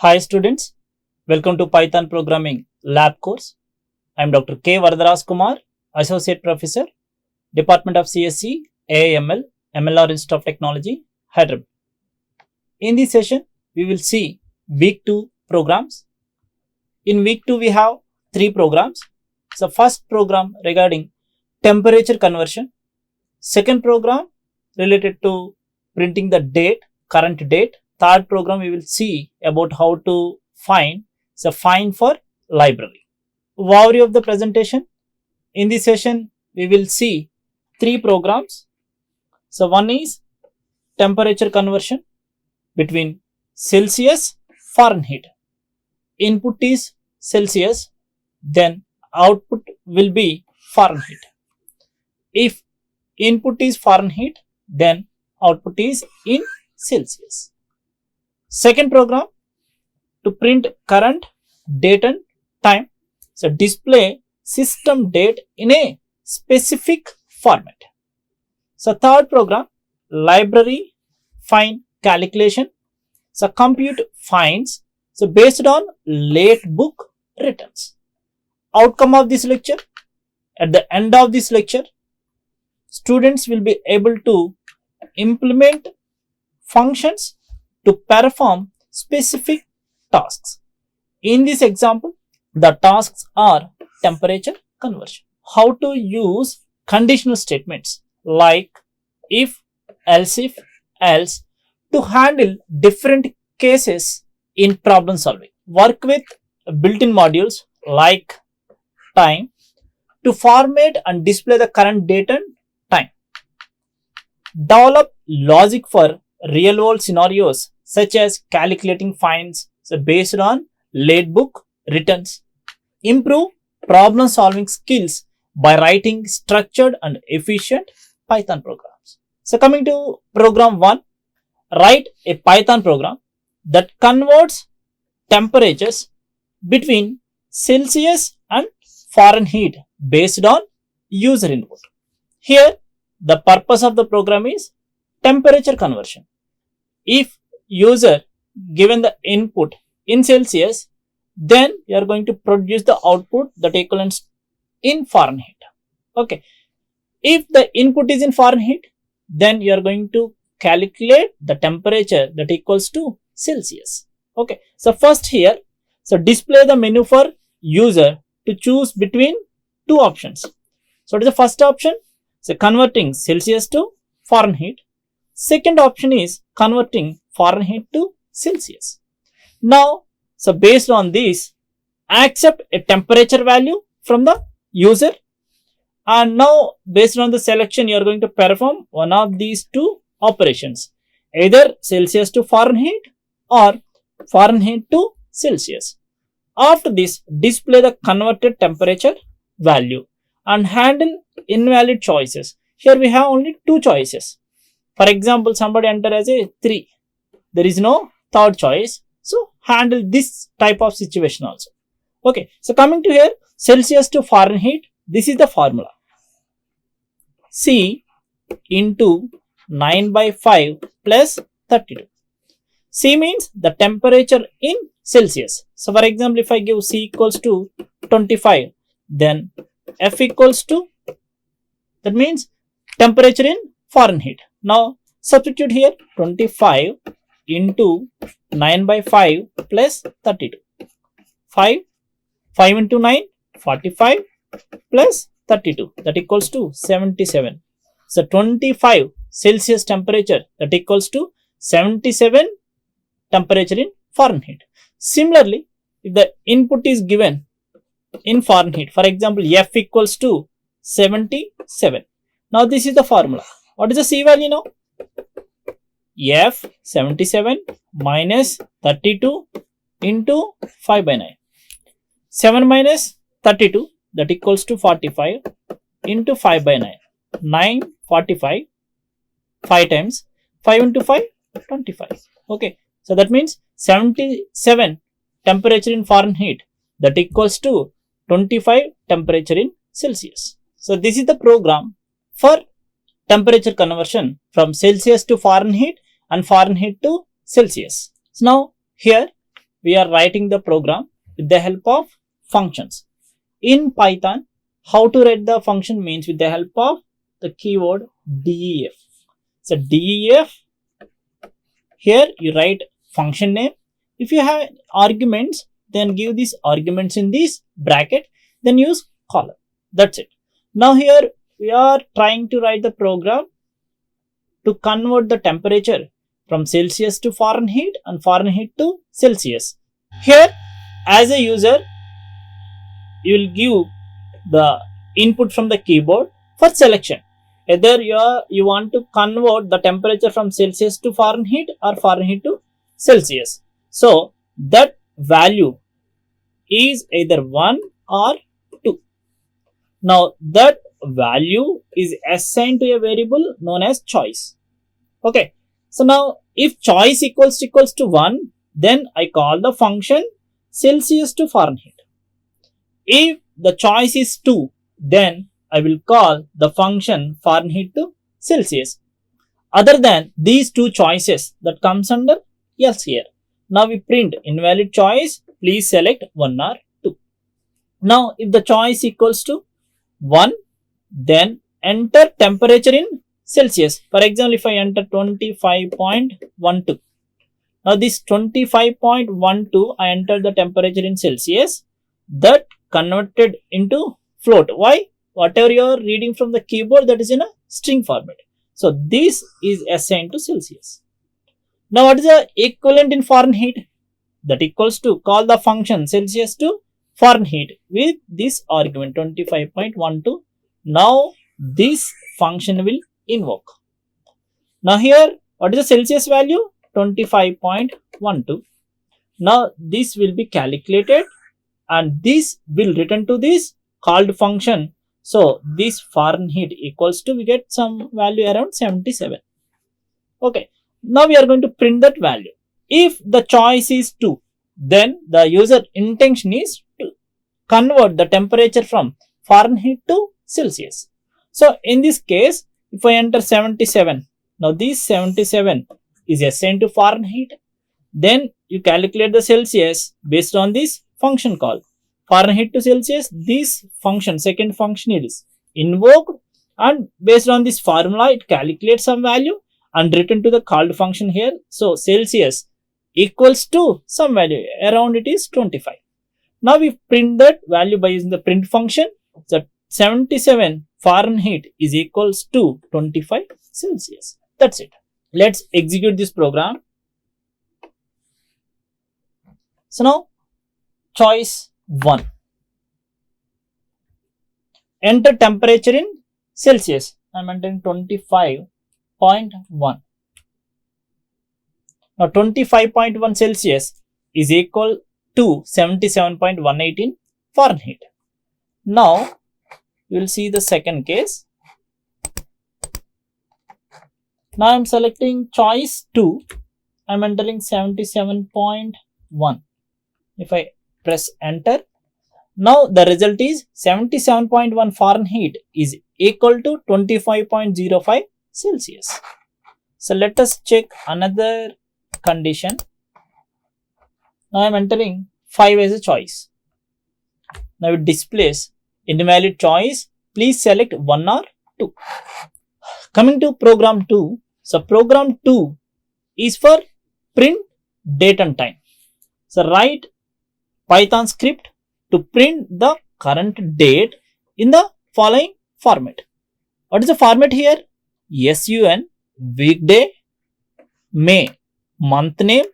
Hi students, welcome to Python Programming Lab course. I am Dr. K. Varada Rajkumar, Associate Professor, Department of CSE, AIML, MLR Institute of Technology, Hyderabad. In this session, we will see week 2 programs. In week 2, we have 3 programs. So, first program regarding temperature conversion. Second program related to printing the date, current date. Third program we will see about how to find for library. Overview of the presentation. In this session we will see 3 programs. So one is temperature conversion between Celsius, Fahrenheit. Input is Celsius, then output will be Fahrenheit. If input is Fahrenheit, then output is in Celsius. Second program, to print current, date and time. So display system date in a specific format. So third program, library find calculation. So compute finds, so based on late book returns. Outcome of this lecture, at the end of this lecture, students will be able to implement functions to perform specific tasks. In this example, the tasks are temperature conversion. How to use conditional statements like if, else if, else to handle different cases in problem solving. Work with built-in modules like time to format and display the current date and time. Develop logic for real-world scenarios such as calculating fines based on late book returns. Improve problem solving skills by writing structured and efficient Python programs. So coming to program 1, write a Python program that converts temperatures between Celsius and Fahrenheit based on user input. Here the purpose of the program is temperature conversion. If user given the input in Celsius, then you are going to produce the output that equivalents in Fahrenheit. Okay. If the input is in Fahrenheit, then you are going to calculate the temperature that equals to Celsius. Okay. So first here, so display the menu for user to choose between 2 options. So what is the first option? So converting Celsius to Fahrenheit. Second option is converting Fahrenheit to Celsius. Now, so based on this, accept a temperature value from the user, and now based on the selection you are going to perform one of these 2 operations, either Celsius to Fahrenheit or Fahrenheit to Celsius. After this, display the converted temperature value and handle invalid choices. Here we have only 2 choices. For example, somebody enter as a 3. There is no third choice. So handle this type of situation also. Okay. So coming to here, Celsius to Fahrenheit, this is the formula. C into 9 by 5 plus 32. C means the temperature in Celsius. So for example, if I give C equals to 25, then F equals to, that means temperature in Fahrenheit. Now substitute here 25 into 9 by 5 plus 32. 5 into 9, 45 plus 32, that equals to 77. So 25 Celsius temperature, that equals to 77 temperature in Fahrenheit. Similarly, if the input is given in Fahrenheit, for example, F equals to 77. Now this is the formula. What is the C value now? F 77 minus 32 into 5 by 9. 7 minus 32, that equals to 45 into 5 by 9. 9, 45, 5 times 5 into 5, 25. Okay. So that means 77 temperature in Fahrenheit, that equals to 25 temperature in Celsius. So this is the program for temperature conversion from Celsius to Fahrenheit and Fahrenheit to Celsius. So now here we are writing the program with the help of functions. In Python, how to write the function means with the help of the keyword def. So def, here you write function name. If you have arguments, then give these arguments in this bracket, then use colon. That's it. Now here we are trying to write the program to convert the temperature from Celsius to Fahrenheit and Fahrenheit to Celsius. Here, as a user, you will give the input from the keyboard for selection. Either you want to convert the temperature from Celsius to Fahrenheit or Fahrenheit to Celsius. So that value is either 1 or 2. Now that value is assigned to a variable known as choice. Okay. So now if choice equals to 1, then I call the function Celsius to Fahrenheit. If the choice is 2, then I will call the function Fahrenheit to Celsius. Other than these two choices, that comes under else here. Now we print invalid choice, please select 1 or 2. Now if the choice equals to 1, then enter temperature in Celsius. For example, if I enter 25.12. Now this 25.12, I enter the temperature in Celsius. That converted into float. Why? Whatever you are reading from the keyboard, that is in a string format. So this is assigned to Celsius. Now what is the equivalent in Fahrenheit? That equals to, call the function Celsius to Fahrenheit with this argument 25.12. Now this function will invoke. Now here, what is the Celsius value? 25.12. Now this will be calculated and this will return to this called function. So this Fahrenheit equals to, we get some value around 77. Okay. Now we are going to print that value. If the choice is 2, then the user intention is to convert the temperature from Fahrenheit to Celsius. So in this case, if I enter 77, now this 77 is assigned to Fahrenheit. Then you calculate the Celsius based on this function call. Fahrenheit to Celsius, this function, second function is invoked, and based on this formula, it calculates some value and return to the called function here. So Celsius equals to some value, around it is 25. Now we print that value by using the print function. So 77 Fahrenheit is equals to 25 Celsius. That's it. Let's execute this program. So now choice 1. Enter temperature in Celsius. I am entering 25.1. Now 25.1 Celsius is equal to 77.18 in Fahrenheit. Now we will see the second case. Now I am selecting choice 2. I am entering 77.1. If I press enter, now the result is 77.1 Fahrenheit is equal to 25.05 Celsius. So let us check another condition. Now I am entering 5 as a choice. Now it displays invalid choice, please select 1 or 2. Coming to program 2. So program 2 is for print date and time. So write Python script to print the current date in the following format. What is the format here? SUN, weekday, May, month name,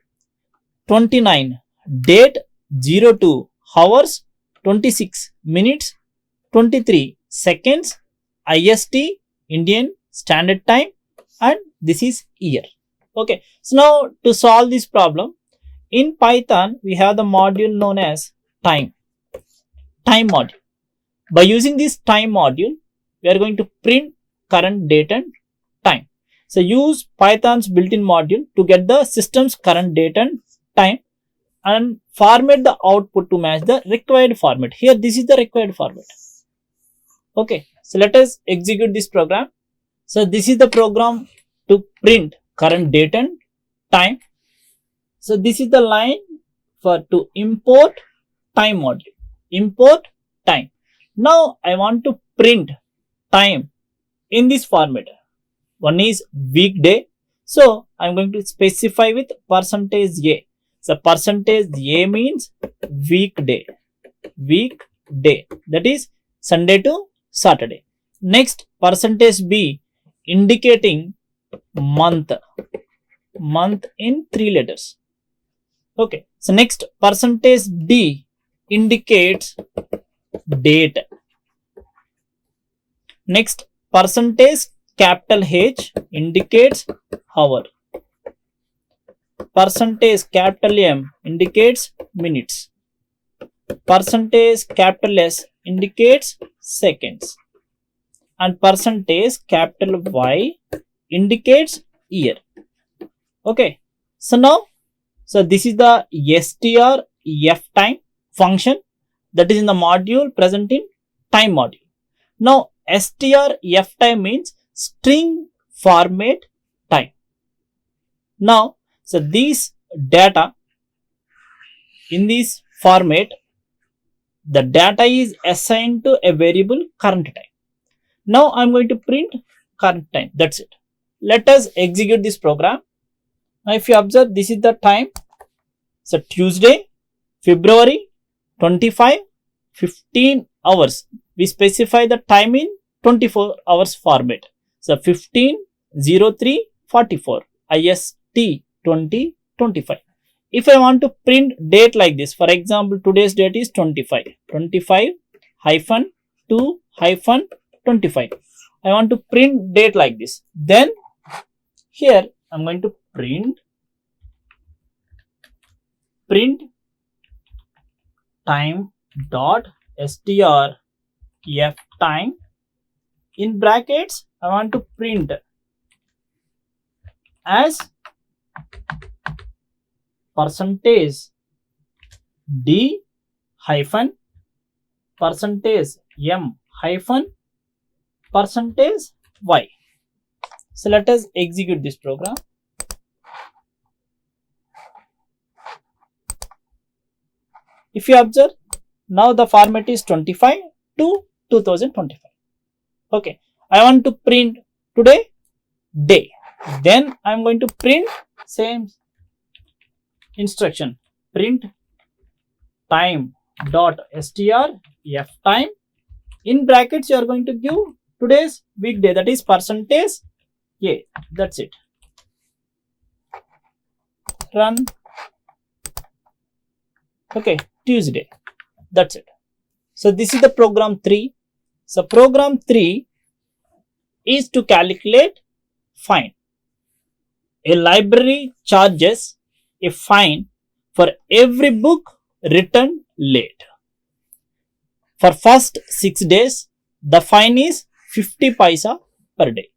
29, date, 02, hours, 26 minutes, 23 seconds, IST, Indian Standard Time, and this is year. Okay. So now to solve this problem, in Python, we have the module known as time module. By using this time module, we are going to print current date and time. So use Python's built-in module to get the system's current date and time and format the output to match the required format. Here, this is the required format. Okay. So let us execute this program. So this is the program to print current date and time. So this is the line to import time module. Import time. Now I want to print time in this format. One is weekday. So I'm going to specify with percentage %A. So percentage %A means weekday. Weekday. That is Sunday to Saturday. Next, percentage %B indicating month. Month in 3 letters. Okay. So next, percentage %D indicates date. Next, percentage H indicates hour. Percentage M indicates minutes. Percentage S indicates seconds. And percentage Y indicates year. Okay. So now, this is the strf time function that is in the module present in time module. Now strf time means string format time. Now, these data in this format, the data is assigned to a variable current time. Now I am going to print current time. That's it. Let us execute this program. Now if you observe, this is the time. So Tuesday, February 25, 15 hours. We specify the time in 24 hours format. So 15:03:44 IST 2025. If I want to print date like this, for example, today's date is 25/2/25. I want to print date like this. Then here I'm going to print time dot strf time. In brackets, I want to print as percentage %D hyphen percentage %M hyphen percentage %Y. So let us execute this program. If you observe, now the format is 25 to 2025. Okay, I want to print today day. Then I am going to print same instruction, print time dot strf time. In brackets, you are going to give today's weekday, that is percentage %A. That's it. Run. Okay, Tuesday. That's it. So this is the program 3. So program 3 is to calculate fine. A library charges a fine for every book returned late. For first 6 days, the fine is 50 paisa per day.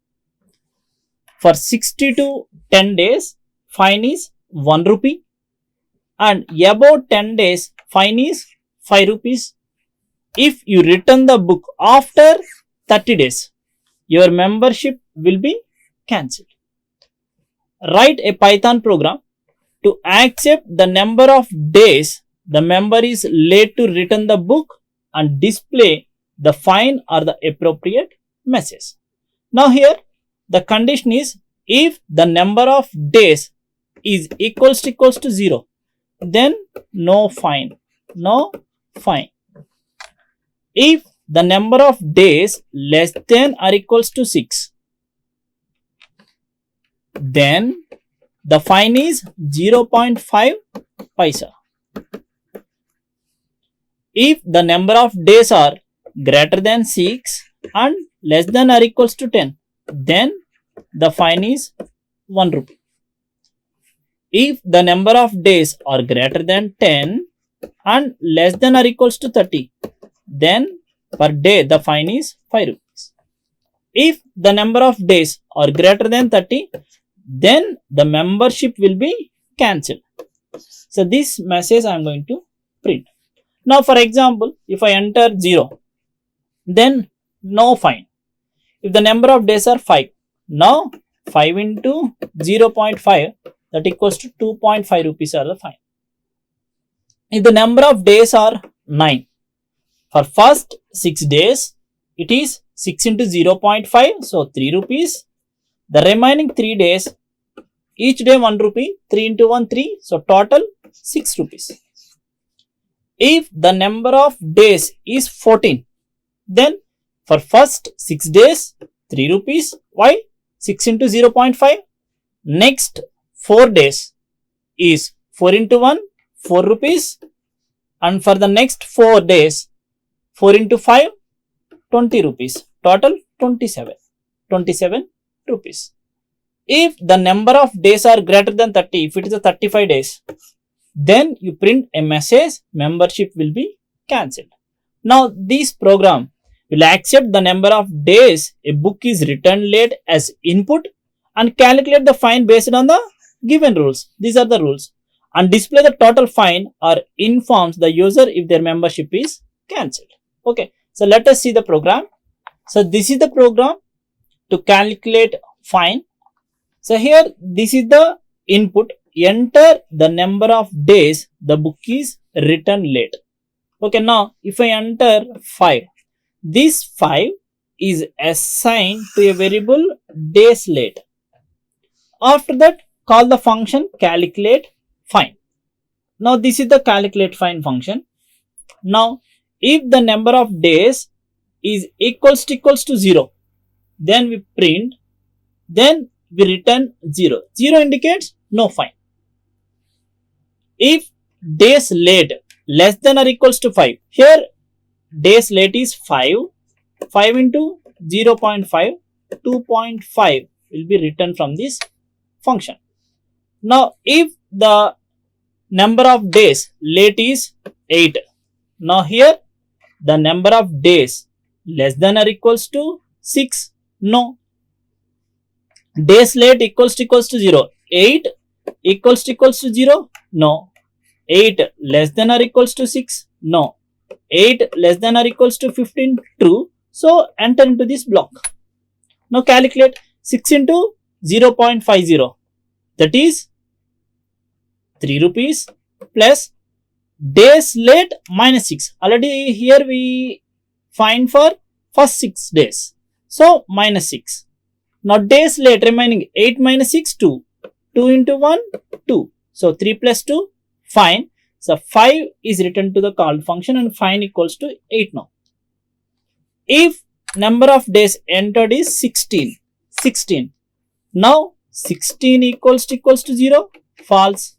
For 60 to 10 days, fine is 1 rupee. And above 10 days, fine is 5 rupees. If you return the book after 30 days, your membership will be cancelled. Write a Python program to accept the number of days the member is late to return the book and display the fine or the appropriate message. Now here the condition is, if the number of days is equals to 0, then no fine. No fine. If the number of days less than or equals to 6, then the fine is 0.5 paisa. If the number of days are greater than 6 and less than or equals to 10, then the fine is 1 rupee. If the number of days are greater than 10 and less than or equals to 30, then per day the fine is 5 rupees. If the number of days are greater than 30, then the membership will be cancelled. So this message I am going to print. Now for example, if I enter 0, then no fine. If the number of days are 5, now 5 into 0.5, that equals to 2.5 rupees are the fine. if the number of days are 9, for first 6 days, it is 6 into 0.5, so 3 rupees. The remaining 3 days, each day 1 rupee, 3 into 1, 3, so total 6 rupees. If the number of days is 14, then for first 6 days, 3 rupees. Why? 6 into 0.5. Next 4 days is 4 into 1, 4 rupees. And for the next 4 days, 4 into 5, 20 rupees. Total 27 rupees. If the number of days are greater than 30, if it is a 35 days, then you print a message, membership will be cancelled. Now this program will accept the number of days a book is returned late as input and calculate the fine based on the given rules. These are the rules. And display the total fine or informs the user if their membership is cancelled. Okay, so let us see the program. So this is the program to calculate fine. So here this is the input. Enter the number of days the book is returned late. Okay, now if I enter 5, this 5 is assigned to a variable days late. After that, call the function calculate fine. Now this is the calculate fine function. Now if the number of days is equals to 0, then we print, then we return 0. 0 indicates no fine. If days late less than or equals to 5, here days late is 5, 5 into 0.5, 2.5 will be written from this function. Now if the number of days late is 8, now here the number of days less than or equals to 6, no. Days late equals to 0, 8 equals to 0, no. 8 less than or equals to 6, no. 8 less than or equals to 15, true. So enter into this block. Now calculate 6 into 0.50, that is 3 rupees plus days late minus 6. Already here we find for first 6 days. So minus 6. Now days late remaining 8 minus 6, 2. 2 into 1, 2. So 3 plus 2, fine. So 5 is written to the called function and fine equals to 8 now. If number of days entered is 16. Now 16 equals to 0, false.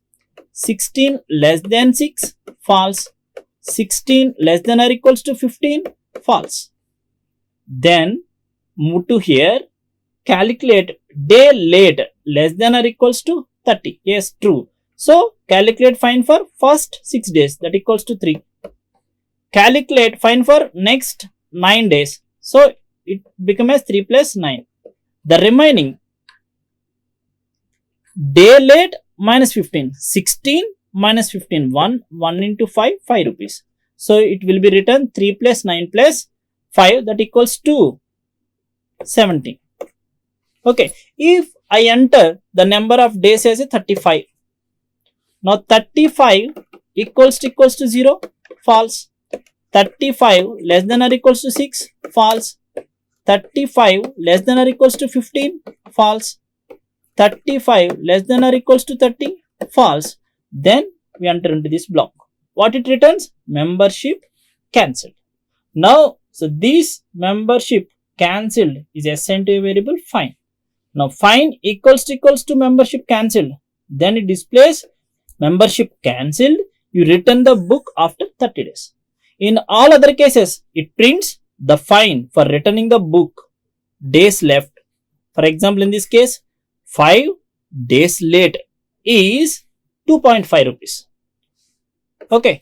16 less than 6, false. 16 less than or equals to 15, false. Then move to here, calculate day late less than or equals to 30, yes, true. So calculate fine for first 6 days, that equals to 3. Calculate fine for next 9 days. So it becomes 3 plus 9. The remaining day late minus 15. 16 minus 15. 1 into 5, 5 rupees. So it will be written 3 plus 9 plus 5, that equals to 17. Okay. If I enter the number of days as a 35. Now 35 equals to 0, false. 35 less than or equals to 6, false. 35 less than or equals to 15, false. 35 less than or equals to 30, false. Then we enter into this block. What it returns? Membership cancelled. Now, so this membership cancelled is assigned to a variable fine. Now fine equals to membership cancelled. Then it displays membership cancelled. You return the book after 30 days. In all other cases, it prints the fine for returning the book days left. For example, in this case, 5 days late is 2.5 rupees. Okay.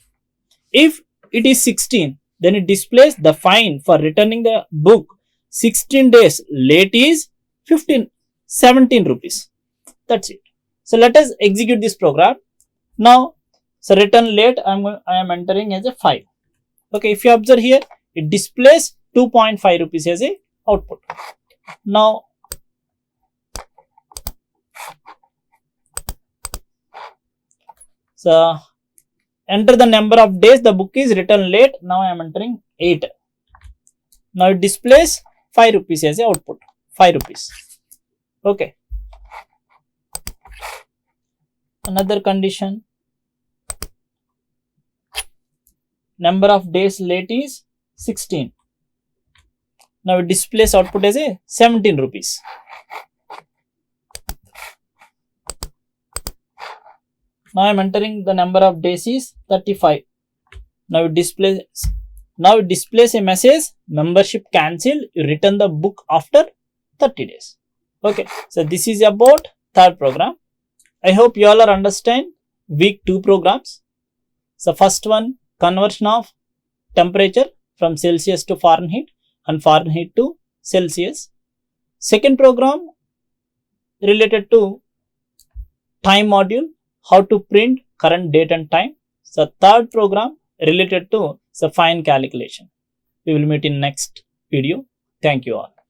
If it is 16, then it displays the fine for returning the book 16 days late is 17 rupees. That's it. So let us execute this program. Now, so return late, I am entering as a 5. Okay, if you observe here, it displays 2.5 rupees as a output. Now, so enter the number of days the book is written late. Now I am entering 8. Now it displays 5 rupees as a output. 5 rupees. Okay. Another condition. Number of days late is 16. Now it displays output as a 17 rupees. Now I am entering the number of days is 35. Now it displays a message, membership cancelled, you return the book after 30 days. Okay, so this is about third program. I hope you all are understand week 2 programs. So first one, conversion of temperature from Celsius to Fahrenheit and Fahrenheit to Celsius. Second program related to time module, how to print current date and time. So third program related to fine calculation. We will meet in next video. Thank you all.